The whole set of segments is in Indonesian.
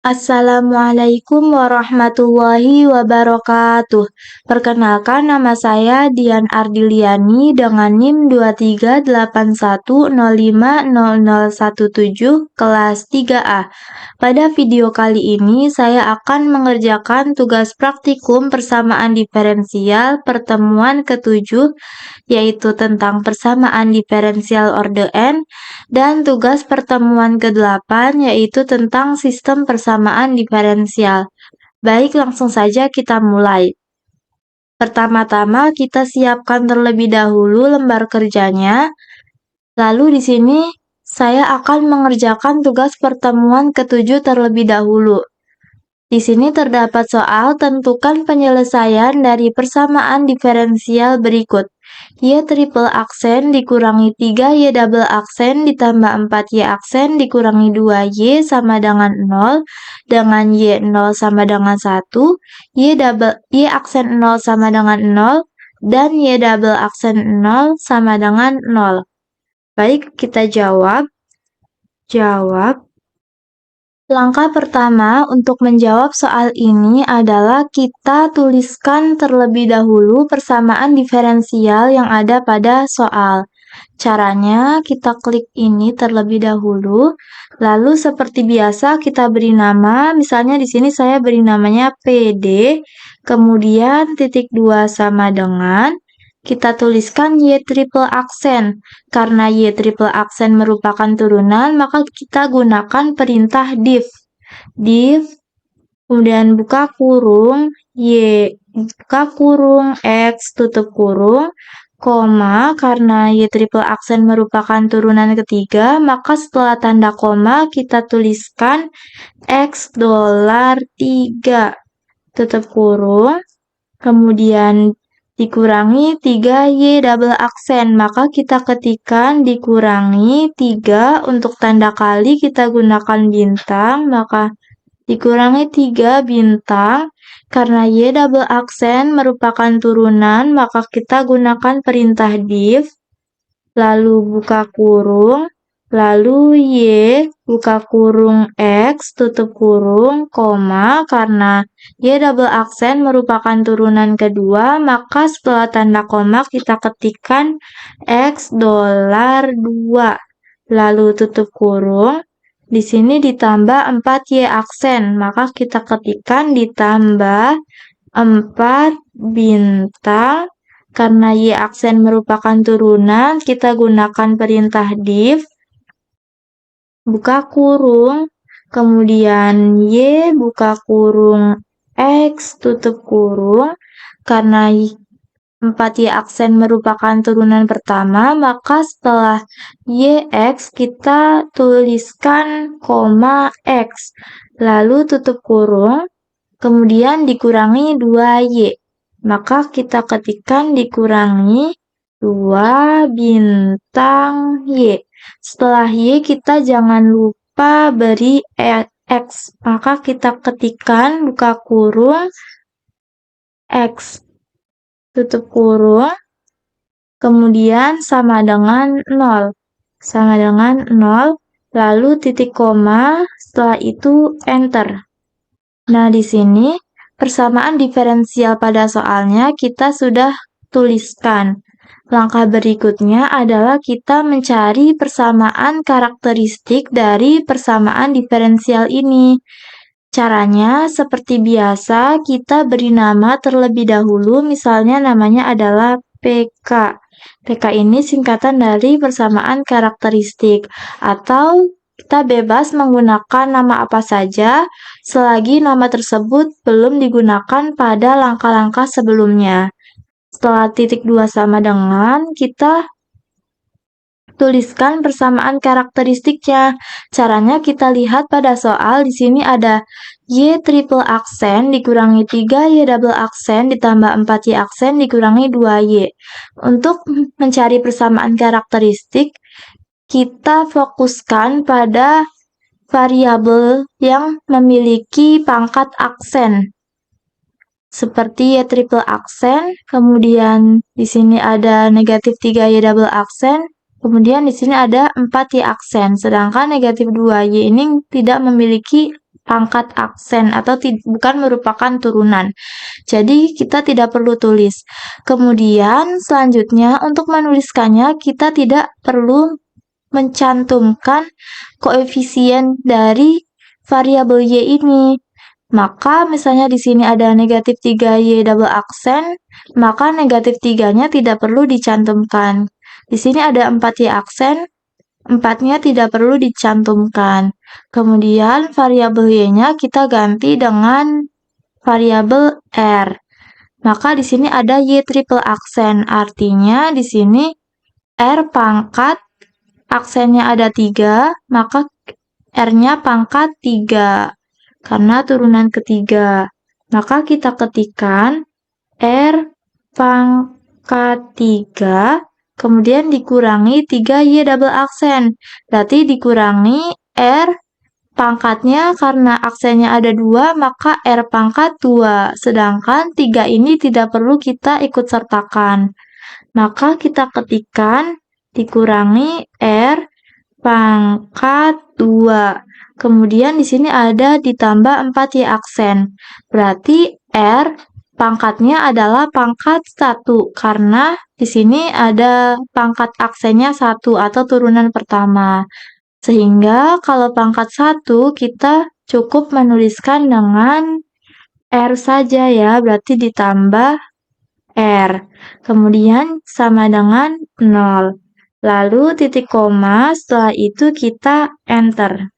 Assalamualaikum warahmatullahi wabarakatuh. Perkenalkan, nama saya Dian Ardiliani dengan NIM 2381050017 kelas 3A. Pada video kali ini saya akan mengerjakan tugas praktikum persamaan diferensial pertemuan ke-7, yaitu tentang persamaan diferensial orde n, dan tugas pertemuan ke-8 yaitu tentang sistem persamaan diferensial. Baik, langsung saja kita mulai. Pertama-tama kita siapkan terlebih dahulu lembar kerjanya. Lalu di sini saya akan mengerjakan tugas pertemuan ke-7 terlebih dahulu. Di sini terdapat soal tentukan penyelesaian dari persamaan diferensial berikut. Y triple aksen dikurangi 3Y double aksen ditambah 4Y aksen dikurangi 2Y sama dengan 0, dengan Y 0 sama dengan 1, Y aksen 0 sama dengan 0, dan Y double aksen 0 sama dengan 0. Baik, kita jawab. Langkah pertama untuk menjawab soal ini adalah kita tuliskan terlebih dahulu persamaan diferensial yang ada pada soal. Caranya, kita klik ini terlebih dahulu, lalu seperti biasa kita beri nama, misalnya di sini saya beri namanya PD, kemudian titik 2 sama dengan, kita tuliskan Y triple aksen. Karena Y triple aksen merupakan turunan, maka kita gunakan perintah div. Kemudian buka kurung, Y, buka kurung, X, tutup kurung, koma, karena Y triple aksen merupakan turunan ketiga, maka setelah tanda koma kita tuliskan X $3, tutup kurung, kemudian dikurangi 3Y double aksen, maka kita ketikkan dikurangi 3, untuk tanda kali kita gunakan bintang, maka dikurangi 3 bintang, karena Y double aksen merupakan turunan, maka kita gunakan perintah div, lalu buka kurung, lalu Y, buka kurung X, tutup kurung, koma, karena Y double aksen merupakan turunan kedua, maka setelah tanda koma kita ketikkan X $2, lalu tutup kurung, di sini ditambah 4Y aksen, maka kita ketikkan ditambah 4 bintang, karena Y aksen merupakan turunan, kita gunakan perintah div, buka kurung, kemudian Y, buka kurung X, tutup kurung, karena 4Y aksen merupakan turunan pertama, maka setelah YX kita tuliskan koma X, lalu tutup kurung, kemudian dikurangi 2Y, maka kita ketikkan dikurangi 2 bintang Y. Setelah Y kita jangan lupa beri X, maka kita ketikkan buka kurung X, tutup kurung, kemudian sama dengan 0, lalu titik koma, setelah itu enter. Nah, di sini persamaan diferensial pada soalnya kita sudah tuliskan. Langkah berikutnya adalah kita mencari persamaan karakteristik dari persamaan diferensial ini. Caranya seperti biasa, kita beri nama terlebih dahulu, misalnya namanya adalah PK. PK ini singkatan dari persamaan karakteristik, atau kita bebas menggunakan nama apa saja selagi nama tersebut belum digunakan pada langkah-langkah sebelumnya. Setelah titik 2 sama dengan, kita tuliskan persamaan karakteristiknya. Caranya kita lihat pada soal, di sini ada Y triple aksen dikurangi 3Y double aksen ditambah 4Y aksen dikurangi 2Y. Untuk mencari persamaan karakteristik, kita fokuskan pada variabel yang memiliki pangkat aksen, seperti Y triple aksen, kemudian di sini ada negatif 3Y double aksen, kemudian di sini ada 4Y aksen, sedangkan negatif 2Y ini tidak memiliki pangkat aksen atau bukan merupakan turunan. Jadi kita tidak perlu tulis. Kemudian selanjutnya untuk menuliskannya kita tidak perlu mencantumkan koefisien dari variabel Y ini. Maka misalnya di sini ada negatif 3Y double aksen, maka negatif 3-nya tidak perlu dicantumkan. Di sini ada 4Y aksen, 4-nya tidak perlu dicantumkan. Kemudian variabel Y-nya kita ganti dengan variabel R. Maka di sini ada Y triple aksen, artinya di sini R pangkat aksennya ada 3, maka R-nya pangkat 3, karena turunan ketiga. Maka kita ketikkan R pangkat 3, kemudian dikurangi 3Y double aksen. Berarti dikurangi R pangkatnya, karena aksennya ada 2, maka R pangkat 2. Sedangkan 3 ini tidak perlu kita ikut sertakan. Maka kita ketikkan dikurangi R pangkat 2. Kemudian di sini ada ditambah 4Y aksen. Berarti R pangkatnya adalah pangkat 1, karena di sini ada pangkat aksennya 1 atau turunan pertama. Sehingga kalau pangkat 1 kita cukup menuliskan dengan R saja ya, berarti ditambah R. Kemudian sama dengan 0. Lalu titik koma, setelah itu kita enter.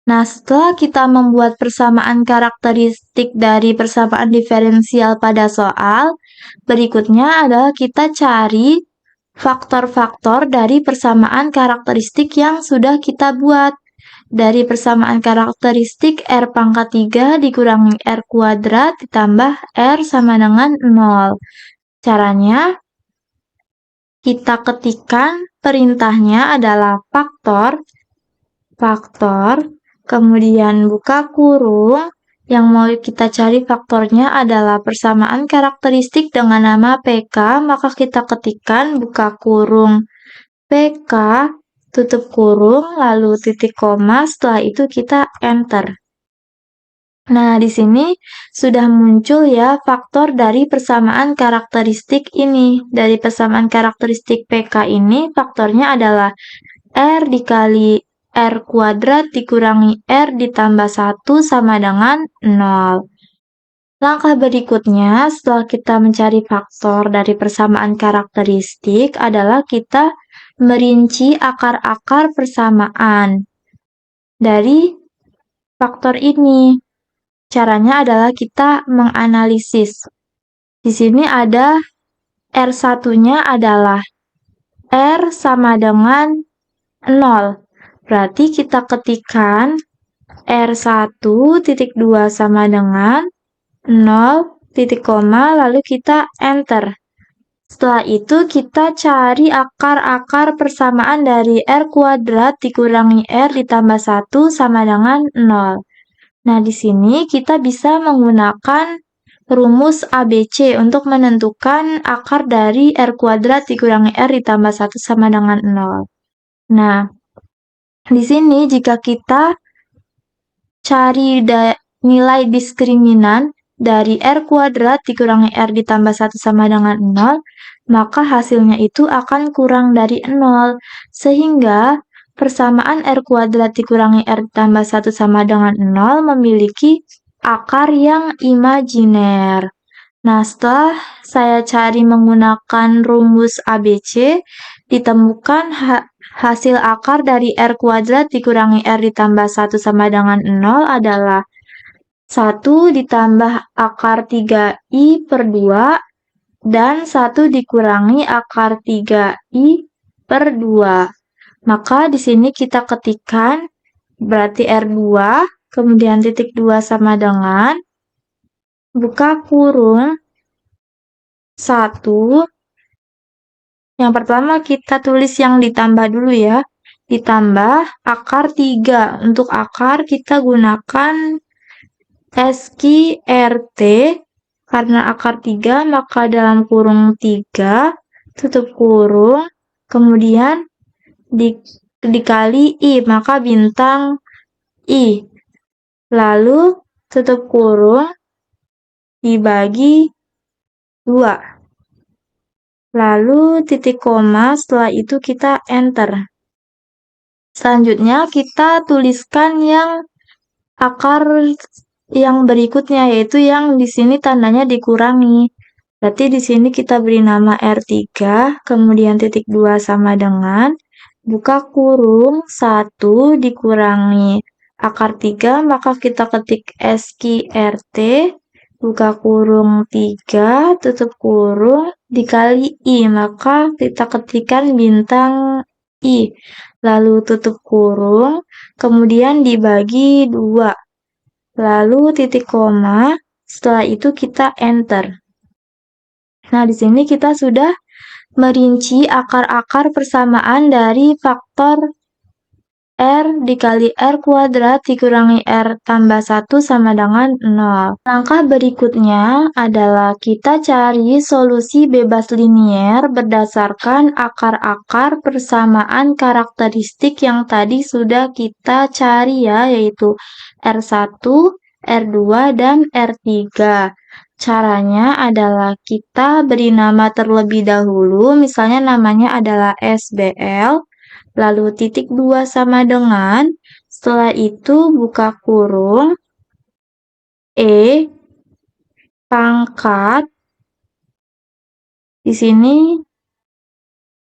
Nah, setelah kita membuat persamaan karakteristik dari persamaan diferensial pada soal, berikutnya adalah kita cari faktor-faktor dari persamaan karakteristik yang sudah kita buat. Dari persamaan karakteristik R pangkat 3 dikurangi R kuadrat ditambah R sama dengan 0. Caranya, kita ketikkan perintahnya adalah faktor, kemudian buka kurung. Yang mau kita cari faktornya adalah persamaan karakteristik dengan nama PK, maka kita ketikkan buka kurung PK, tutup kurung, lalu titik koma, setelah itu kita enter. Nah, di sini sudah muncul ya faktor dari persamaan karakteristik ini. Dari persamaan karakteristik PK ini, faktornya adalah R dikali R kuadrat dikurangi R ditambah 1 sama dengan 0. Langkah berikutnya, setelah kita mencari faktor dari persamaan karakteristik, adalah kita merinci akar-akar persamaan dari faktor ini. Caranya adalah kita menganalisis. Di sini ada R1-nya adalah R sama dengan 0. Berarti kita ketikkan R1.2 sama dengan 0, titik koma, lalu kita enter. Setelah itu kita cari akar-akar persamaan dari R kuadrat dikurangi R ditambah 1 sama dengan 0. Nah, di sini kita bisa menggunakan rumus ABC untuk menentukan akar dari R kuadrat dikurangi R ditambah 1 sama dengan 0. Nah, di sini jika kita cari nilai diskriminan dari R kuadrat dikurangi R ditambah 1 sama dengan 0, maka hasilnya itu akan kurang dari 0. Sehingga persamaan R kuadrat dikurangi R tambah 1 sama dengan 0 memiliki akar yang imajiner. Nah, setelah saya cari menggunakan rumus ABC, ditemukan hasil akar dari R kuadrat dikurangi R ditambah 1 sama dengan 0 adalah 1 ditambah akar 3I per 2 dan 1 dikurangi akar 3I per 2. Maka di sini kita ketikkan berarti R2, kemudian titik 2 sama dengan buka kurung 1. Yang pertama kita tulis yang ditambah dulu ya. Ditambah akar 3. Untuk akar kita gunakan SQRT. Karena akar 3 maka dalam kurung 3 tutup kurung. Kemudian dikali I, maka bintang I. lalu tutup kurung dibagi 2. Lalu titik koma, setelah itu kita enter. Selanjutnya kita tuliskan yang akar yang berikutnya, yaitu yang di sini tandanya dikurangi. Berarti di sini kita beri nama R3, kemudian titik 2 sama dengan buka kurung 1 dikurangi akar 3, maka kita ketik SQRT, buka kurung 3, tutup kurung, dikali I, maka kita ketikkan bintang I, lalu tutup kurung, kemudian dibagi 2, lalu titik koma, setelah itu kita enter. Nah, di sini kita sudah merinci akar-akar persamaan dari faktor R dikali R kuadrat dikurangi R tambah 1 sama dengan 0. Langkah berikutnya adalah kita cari solusi bebas linier berdasarkan akar-akar persamaan karakteristik yang tadi sudah kita cari ya, yaitu R1, R2, dan R3. Caranya adalah kita beri nama terlebih dahulu, misalnya namanya adalah SBL, lalu titik 2 sama dengan, setelah itu buka kurung, E pangkat, di sini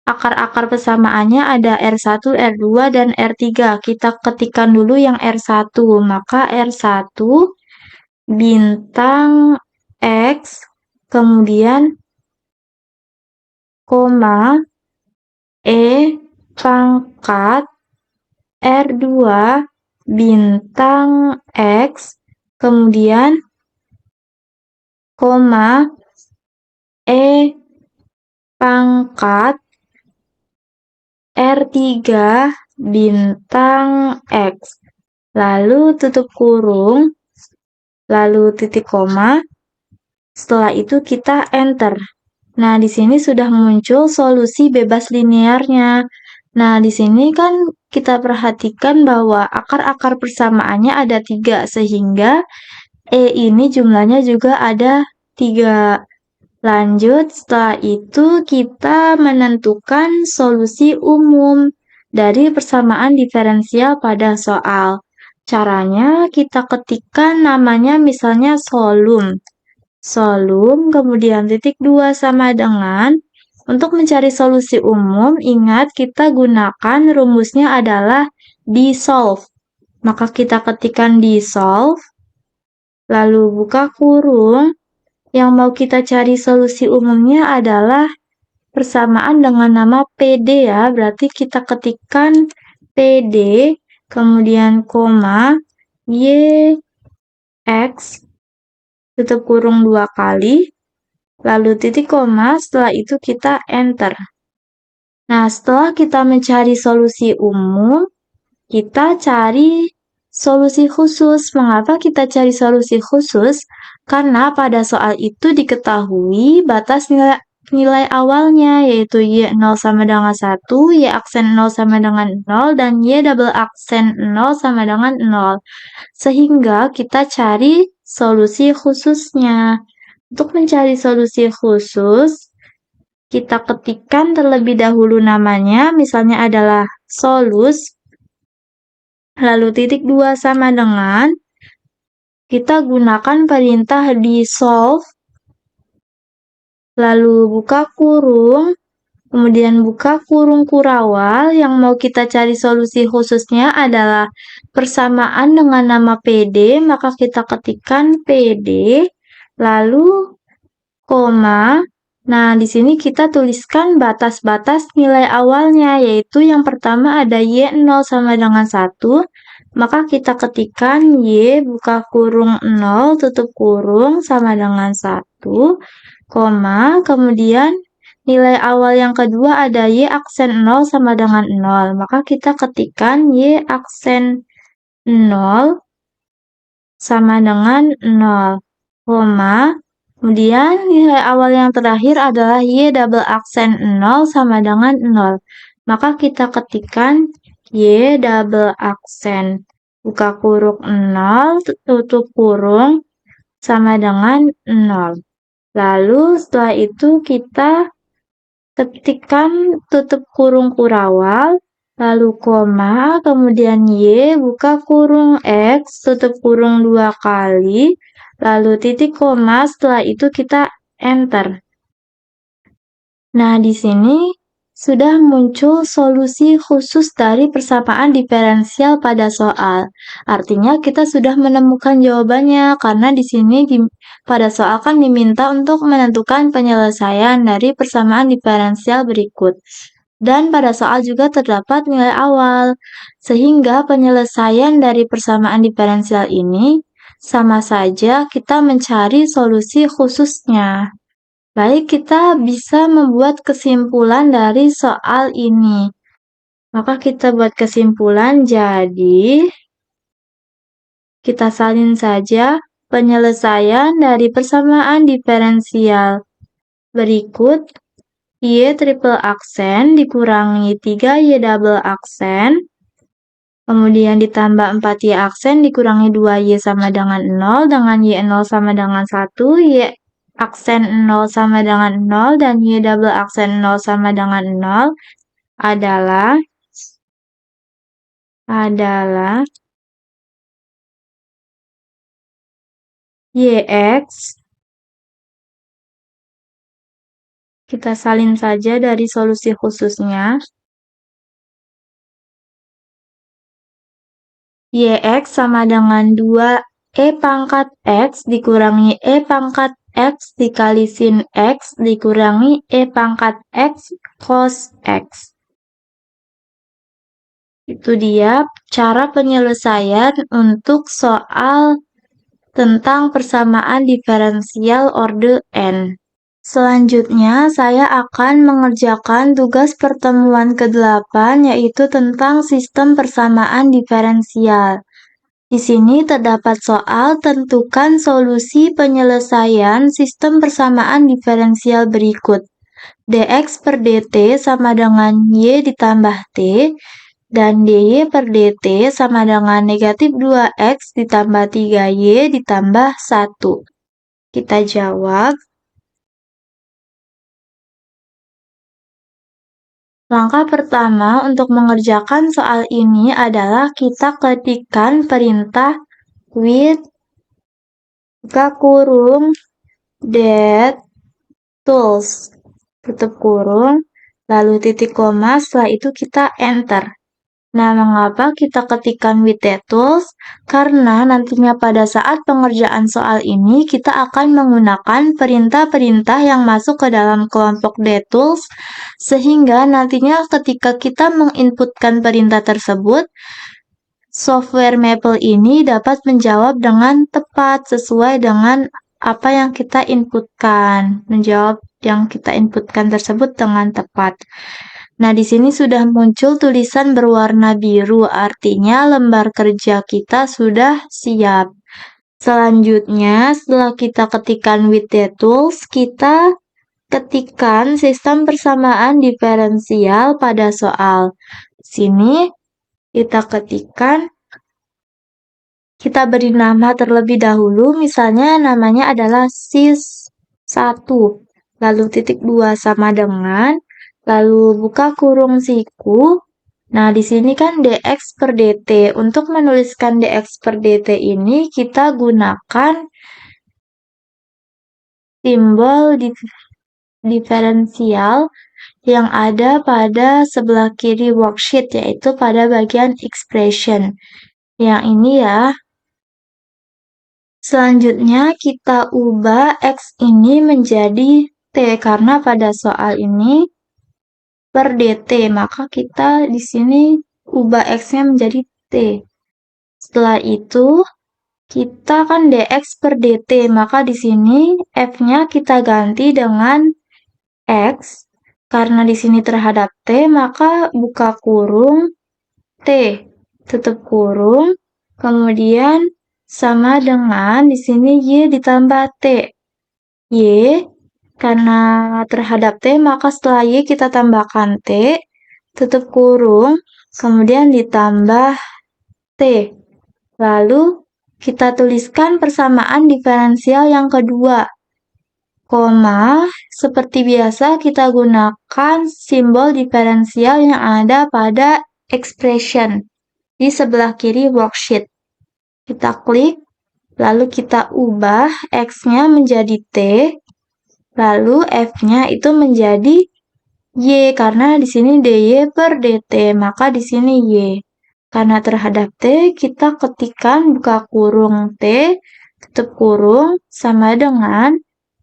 akar-akar persamaannya ada R1, R2, dan R3. Kita ketikkan dulu yang R1, maka R1 bintang X, kemudian koma, E pangkat, R2 bintang X, kemudian koma, E pangkat, R3 bintang X, lalu tutup kurung, lalu titik koma, setelah itu kita enter. Nah, di sini sudah muncul solusi bebas linearnya. Nah, di sini kan kita perhatikan bahwa akar-akar persamaannya ada 3, sehingga E ini jumlahnya juga ada 3. Lanjut, setelah itu kita menentukan solusi umum dari persamaan diferensial pada soal. Caranya kita ketikkan namanya misalnya solum. Solum, kemudian titik 2 sama dengan, untuk mencari solusi umum, ingat kita gunakan rumusnya adalah dissolve. Maka kita ketikkan dissolve, lalu buka kurung, yang mau kita cari solusi umumnya adalah persamaan dengan nama PD ya, berarti kita ketikkan PD, kemudian koma, Y, X, tutup kurung 2 kali, lalu titik koma, setelah itu kita enter. Nah, setelah kita mencari solusi umum, kita cari solusi khusus. Mengapa kita cari solusi khusus? Karena pada soal itu diketahui batas nilai awalnya, yaitu Y0 sama dengan 1, Y aksen 0 sama dengan 0, dan Y double aksen 0 sama dengan 0. Sehingga kita cari solusi khususnya. Untuk mencari solusi khusus, kita ketikkan terlebih dahulu namanya, misalnya adalah solus, lalu titik 2 sama dengan, kita gunakan perintah dissolve, lalu buka kurung, kemudian buka kurung kurawal, yang mau kita cari solusi khususnya adalah persamaan dengan nama PD, maka kita ketikkan PD, lalu koma. Nah, di sini kita tuliskan batas-batas nilai awalnya, yaitu yang pertama ada Y0 sama dengan 1, maka kita ketikkan Y buka kurung 0, tutup kurung sama dengan 1, koma, kemudian nilai awal yang kedua ada Y aksen 0 sama dengan 0, maka kita ketikkan Y aksen 0 sama dengan 0, koma, kemudian nilai awal yang terakhir adalah Y double aksen 0 sama dengan 0. Maka kita ketikkan Y double aksen buka kurung 0, tutup kurung, sama dengan 0. Lalu setelah itu kita ketikkan tutup kurung kurawal, lalu koma, kemudian Y, buka kurung X, tutup kurung 2 kali, lalu titik koma, setelah itu kita enter. Nah, di sini sudah muncul solusi khusus dari persamaan diferensial pada soal. Artinya kita sudah menemukan jawabannya karena di sini pada soal kan diminta untuk menentukan penyelesaian dari persamaan diferensial berikut. Dan pada soal juga terdapat nilai awal, sehingga penyelesaian dari persamaan diferensial ini sama saja kita mencari solusi khususnya. Baik, kita bisa membuat kesimpulan dari soal ini. Maka kita buat kesimpulan, jadi kita salin saja penyelesaian dari persamaan diferensial berikut. Y triple aksen dikurangi 3Y double aksen, kemudian ditambah 4Y aksen dikurangi 2Y sama dengan 0, dengan Y0 sama dengan 1, Y aksen 0 sama dengan 0, dan Y double aksen 0 sama dengan 0 adalah YX. Kita salin saja dari solusi khususnya. YX sama dengan 2E pangkat X dikurangi E pangkat X dikali sin X dikurangi E pangkat X cos X. Itu dia cara penyelesaian untuk soal tentang persamaan diferensial orde N. Selanjutnya, saya akan mengerjakan tugas pertemuan ke-8, yaitu tentang sistem persamaan diferensial. Di sini terdapat soal tentukan solusi penyelesaian sistem persamaan diferensial berikut. dx per dt sama dengan y ditambah t, dan dy per dt sama dengan negatif 2x ditambah 3y ditambah 1. Kita jawab. Langkah pertama untuk mengerjakan soal ini adalah kita ketikkan perintah with buka kurung that tools tutup kurung, lalu titik koma, setelah itu kita enter. Nah, mengapa kita ketikkan with that tools? Karena nantinya pada saat pengerjaan soal ini kita akan menggunakan perintah-perintah yang masuk ke dalam kelompok that tools, sehingga nantinya ketika kita menginputkan perintah tersebut, software Maple ini dapat menjawab dengan tepat sesuai dengan apa yang kita inputkan, menjawab yang kita inputkan tersebut dengan tepat. Nah, di sini sudah muncul tulisan berwarna biru, artinya lembar kerja kita sudah siap. Selanjutnya, setelah kita ketikkan with the tools, kita ketikkan sistem persamaan diferensial pada soal. Di sini kita ketikkan, kita beri nama terlebih dahulu, misalnya namanya adalah sis1, lalu titik 2 sama dengan, lalu buka kurung siku. Nah, di sini kan dx per dt. Untuk menuliskan dx per dt ini, kita gunakan simbol diferensial yang ada pada sebelah kiri worksheet, yaitu pada bagian expression. Yang ini ya. Selanjutnya, kita ubah X ini menjadi T, karena pada soal ini per dt, maka kita di sini ubah X-nya menjadi T. Setelah itu, kita kan dx per dt, maka di sini F-nya kita ganti dengan X. Karena di sini terhadap T, maka buka kurung T, tutup kurung, kemudian sama dengan di sini Y ditambah T. Y, karena terhadap T, maka setelah Y kita tambahkan T, tutup kurung, kemudian ditambah T. Lalu, kita tuliskan persamaan diferensial yang kedua. Koma, seperti biasa kita gunakan simbol diferensial yang ada pada expression di sebelah kiri worksheet. Kita klik, lalu kita ubah X-nya menjadi T, lalu F-nya itu menjadi Y, karena di sini DY per DT, maka di sini Y. Karena terhadap T, kita ketikkan buka kurung T, tutup kurung, sama dengan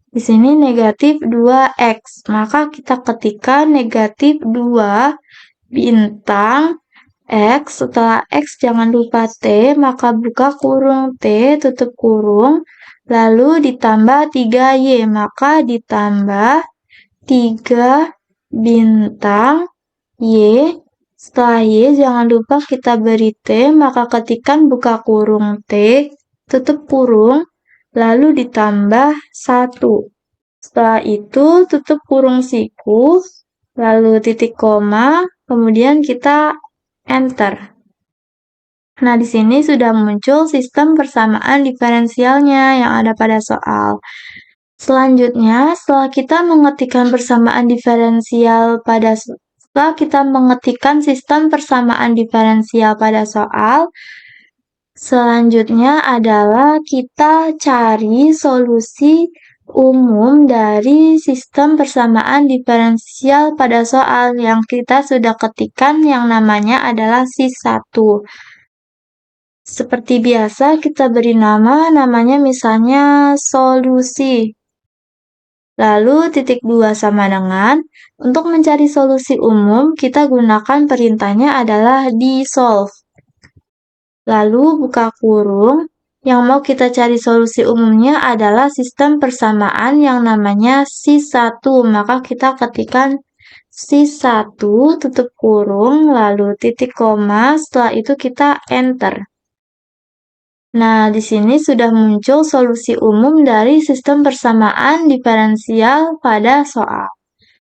di sini negatif 2X. Maka kita ketikkan negatif 2 bintang X. Setelah X jangan lupa T, maka buka kurung T, tutup kurung, lalu ditambah 3Y. Maka ditambah 3 bintang Y. Setelah Y, jangan lupa kita beri T, maka ketikkan buka kurung T, tutup kurung, lalu ditambah 1. Setelah itu, tutup kurung siku, lalu titik koma, kemudian kita enter. Nah, di sini sudah muncul sistem persamaan diferensialnya yang ada pada soal. Selanjutnya, setelah kita mengetikkan persamaan diferensial setelah kita mengetikkan sistem persamaan diferensial pada soal, selanjutnya adalah kita cari solusi umum dari sistem persamaan diferensial pada soal yang kita sudah ketikkan yang namanya adalah sis1. Seperti biasa, kita beri namanya misalnya solusi. Lalu titik 2 sama dengan, untuk mencari solusi umum, kita gunakan perintahnya adalah dissolve. Lalu buka kurung, yang mau kita cari solusi umumnya adalah sistem persamaan yang namanya sis1. Maka kita ketikkan sis1, tutup kurung, lalu titik koma, setelah itu kita enter. Nah, di sini sudah muncul solusi umum dari sistem persamaan diferensial pada soal.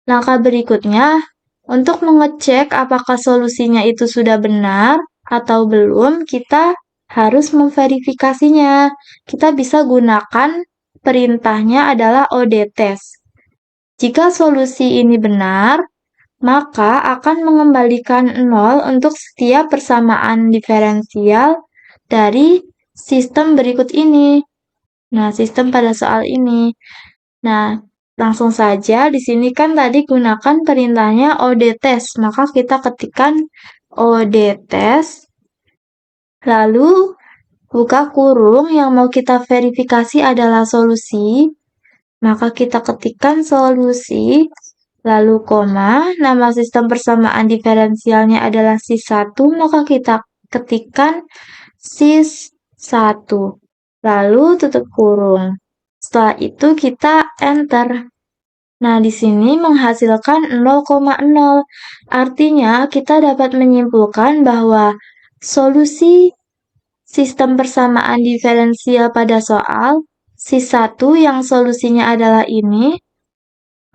Langkah berikutnya, untuk mengecek apakah solusinya itu sudah benar atau belum, kita harus memverifikasinya. Kita bisa gunakan perintahnya adalah odtest. Jika solusi ini benar, maka akan mengembalikan 0 untuk setiap persamaan diferensial dari sistem berikut ini. Nah, sistem pada soal ini. Nah, langsung saja di sini kan tadi gunakan perintahnya odtest, maka kita ketikkan odtest, lalu buka kurung yang mau kita verifikasi adalah solusi, maka kita ketikkan solusi, lalu koma, nama sistem persamaan diferensialnya adalah sis1, maka kita ketikkan sis1, lalu tutup kurung. Setelah itu kita enter. Nah, di sini menghasilkan 0,0. Artinya, kita dapat menyimpulkan bahwa solusi sistem persamaan diferensial pada soal sis1 yang solusinya adalah ini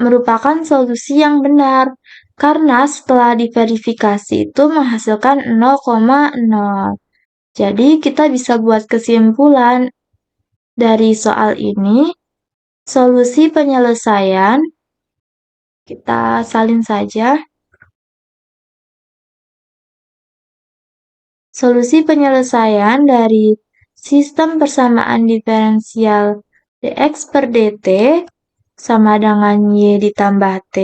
merupakan solusi yang benar. Karena setelah diverifikasi itu menghasilkan 0,0. Jadi, kita bisa buat kesimpulan dari soal ini, solusi penyelesaian, kita salin saja. Solusi penyelesaian dari sistem persamaan diferensial dx per dt sama dengan y ditambah t,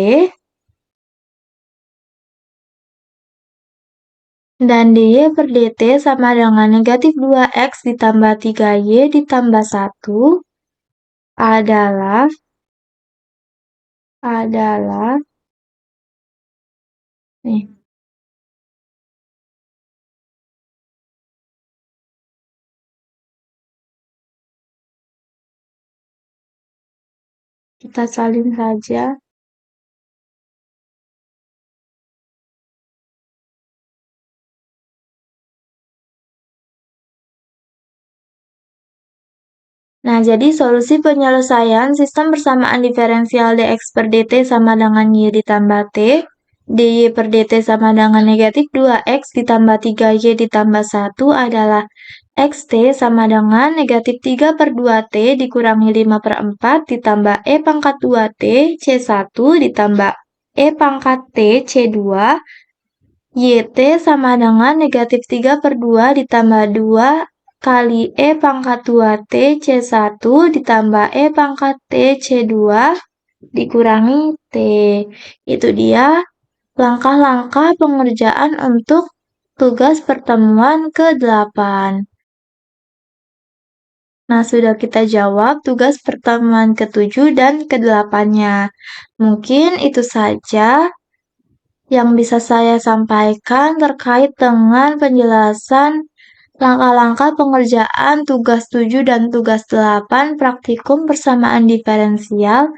dan dy per dt sama dengan negatif 2x ditambah 3y ditambah 1 adalah nih, kita salin saja. Nah, jadi solusi penyelesaian sistem persamaan diferensial dx per dt sama dengan y ditambah t dy per dt sama dengan negatif 2x ditambah 3y ditambah 1 adalah xt sama dengan negatif 3 per 2t dikurangi 5 per 4 ditambah e pangkat 2t c1 ditambah e pangkat t c2 yt sama dengan negatif 3 per 2 ditambah 2 kali e pangkat 2t c1 ditambah e pangkat t c2 dikurangi t. Itu dia langkah-langkah pengerjaan untuk tugas pertemuan ke-8. Nah, sudah kita jawab tugas pertemuan ke-7 dan ke-8-nya. Mungkin itu saja yang bisa saya sampaikan terkait dengan penjelasan langkah-langkah pengerjaan tugas 7 dan tugas 8 praktikum persamaan diferensial.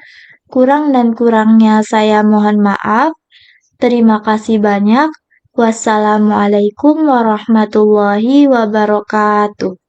Kurang dan kurangnya saya mohon maaf. Terima kasih banyak. Wassalamualaikum warahmatullahi wabarakatuh.